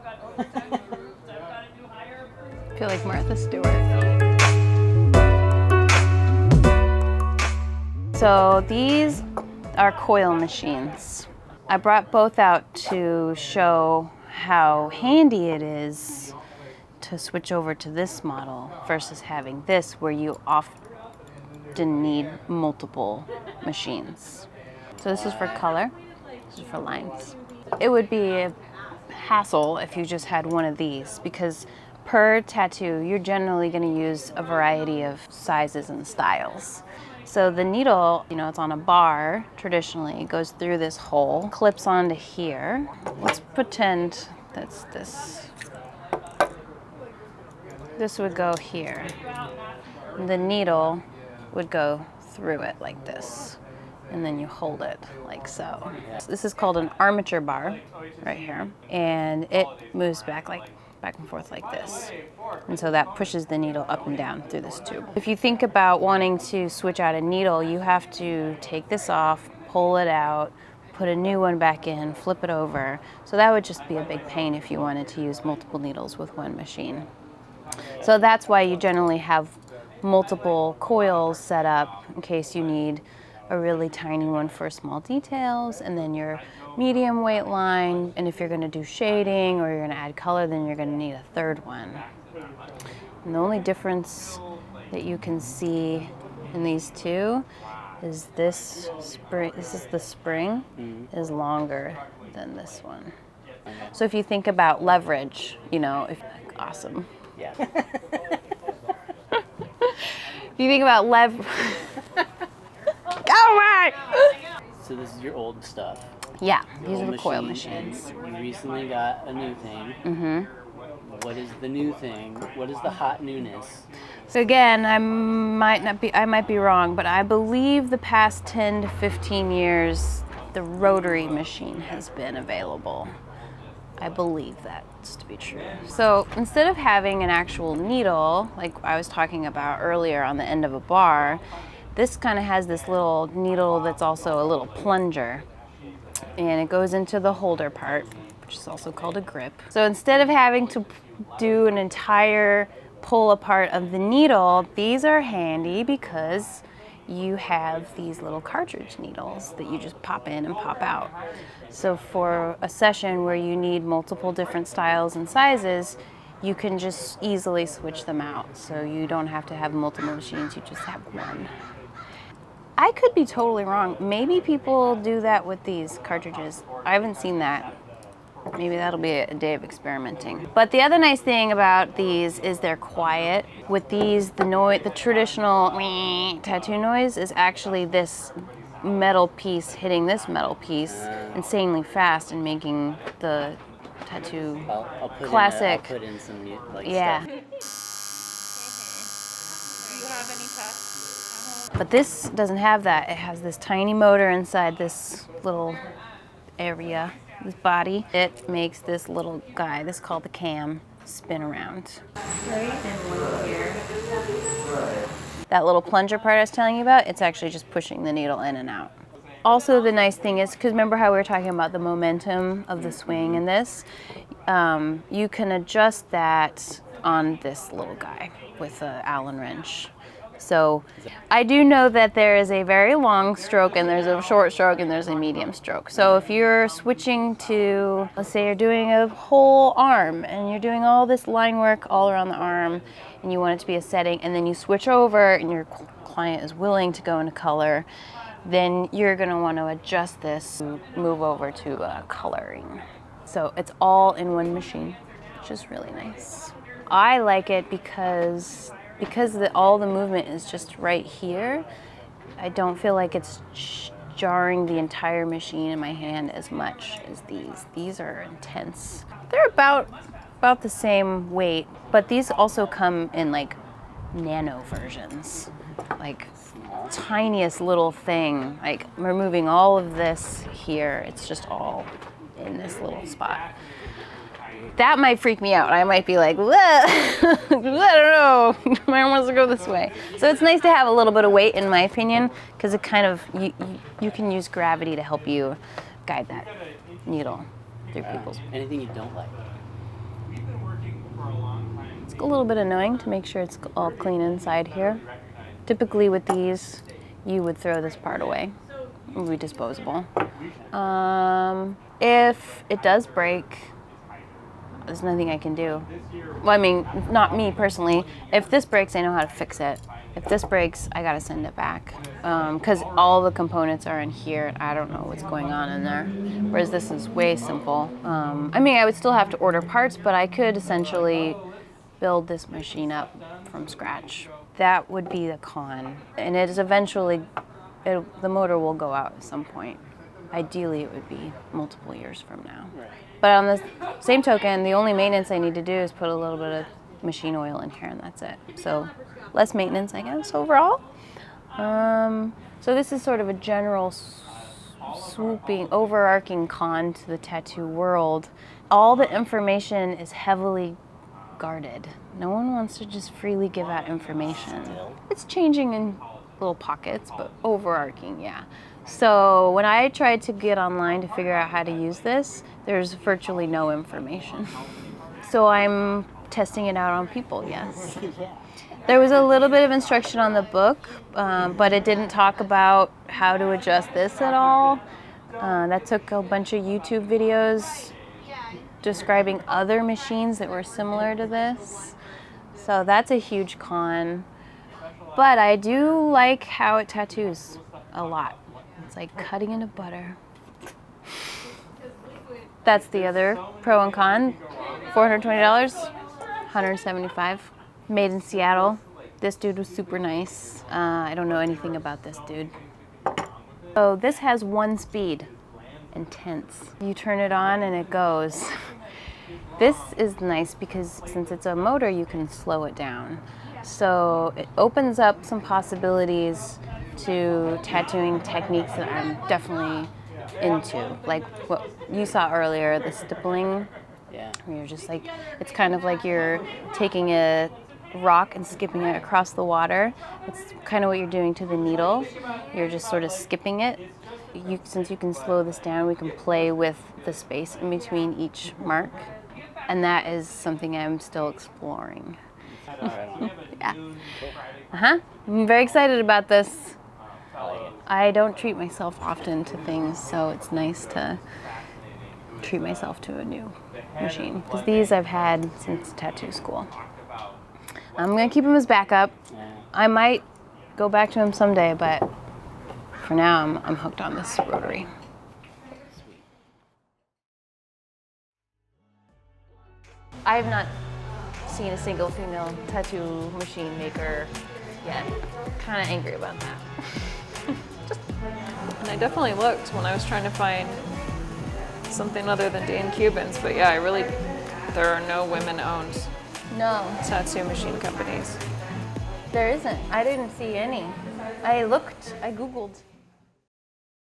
I feel like Martha Stewart. So these are coil machines. I brought both out to show how handy it is to switch over to this model versus having this where you often need multiple machines. So this is for color, this is for lines. It would be a hassle if you just had one of these because per tattoo, you're generally going to use a variety of sizes and styles. So the needle, you know, it's on a bar traditionally, it goes through this hole, clips onto here. Let's pretend that's this. This would go here. The needle would go through it like this. And then you hold it like so. This is called an armature bar right here. And it moves back and forth like this. And so that pushes the needle up and down through this tube. If you think about wanting to switch out a needle, you have to take this off, pull it out, put a new one back in, flip it over. So that would just be a big pain if you wanted to use multiple needles with one machine. So that's why you generally have multiple coils set up in case you need a really tiny one for small details, and then your medium weight line, and if you're going to do shading or you're going to add color, then you're going to need a third one. And the only difference that you can see in these two is this spring, this is the spring, is longer than this one. So if you think about leverage, you know, awesome. Yeah. If you think about oh my! So this is your old stuff. Yeah, these are Old the coil machine, machines. and you recently got a new thing. Mm-hmm. What is the new thing? What is the hot newness? So again, I might be wrong, but I believe the past 10 to 15 years, the rotary machine has been available. I believe that's to be true. So instead of having an actual needle, like I was talking about earlier on the end of a bar, this kind of has this little needle that's also a little plunger. And it goes into the holder part, which is also called a grip. So instead of having to do an entire pull apart of the needle, these are handy because you have these little cartridge needles that you just pop in and pop out. So for a session where you need multiple different styles and sizes, you can just easily switch them out. So you don't have to have multiple machines, you just have one. I could be totally wrong. Maybe people do that with these cartridges. I haven't seen that. Maybe that'll be a day of experimenting. But the other nice thing about these is they're quiet. With these, the traditional tattoo noise is actually this metal piece hitting this metal piece insanely fast and making the tattoo classic. I'll put in some stuff. Do you have any tests? But this doesn't have that. It has this tiny motor inside this little area, this body. It makes this little guy, this is called the cam, spin around. That little plunger part I was telling you about, it's actually just pushing the needle in and out. Also the nice thing is, because remember how we were talking about the momentum of the swing in this? You can adjust that on this little guy with an Allen wrench. So I do know that there is a very long stroke and there's a short stroke and there's a medium stroke. So if you're switching to, let's say you're doing a whole arm and you're doing all this line work all around the arm and you want it to be a setting, and then you switch over and your client is willing to go into color, then you're going to want to adjust this, move over to coloring. So it's all in one machine, which is really nice. I like it because all the movement is just right here. I don't feel like it's jarring the entire machine in my hand as much as these. These are intense. They're about the same weight, but these also come in like nano versions, like tiniest little thing, like removing all of this here. It's just all in this little spot. That might freak me out. I might be like, I don't know, my arm wants to go this way. So it's nice to have a little bit of weight, in my opinion, because it kind of, you can use gravity to help you guide that needle through people's. Anything you don't like? a little bit annoying to make sure it's all clean inside here. Typically with these, you would throw this part away. It would be disposable. If it does break, there's nothing I can do. Well, I mean, not me personally. If this breaks, I know how to fix it. If this breaks, I gotta send it back. Because all the components are in here, and I don't know what's going on in there. Whereas this is way simple. I mean, I would still have to order parts, but I could essentially build this machine up from scratch. That would be the con. And it is eventually, the motor will go out at some point. Ideally, it would be multiple years from now. Right. But on the same token, the only maintenance I need to do is put a little bit of machine oil in here, and that's it. So less maintenance, I guess, overall. So this is sort of a general swooping, overarching con to the tattoo world. All the information is heavily guarded. No one wants to just freely give out information. It's changing in little pockets, but overarching, yeah. So when I tried to get online to figure out how to use this, there's virtually no information. So I'm testing it out on people, yes. There was a little bit of instruction on the book, but it didn't talk about how to adjust this at all. That took a bunch of YouTube videos describing other machines that were similar to this. So that's a huge con. But I do like how it tattoos a lot. It's like cutting into butter. That's the other pro and con. $420, $175. Made in Seattle. This dude was super nice. I don't know anything about this dude. So this has one speed, intense. You turn it on and it goes. This is nice because since it's a motor, you can slow it down. So it opens up some possibilities to tattooing techniques that I'm definitely into. Like what you saw earlier, the stippling. Yeah. Where you're just like, it's kind of like you're taking a rock and skipping it across the water. It's kind of what you're doing to the needle. You're just sort of skipping it. Since you can slow this down, we can play with the space in between each mark. And that is something I'm still exploring. Yeah. I'm very excited about this. I don't treat myself often to things, so it's nice to treat myself to a new machine. Because these I've had since tattoo school. I'm going to keep them as backup. I might go back to them someday, but for now I'm hooked on this rotary. I have not seen a single female tattoo machine maker yet. Kind of angry about that. And I definitely looked when I was trying to find something other than Dan Cuban's, but yeah, there are no women-owned No, tattoo machine companies. there isn't. I didn't see any. I looked, I Googled.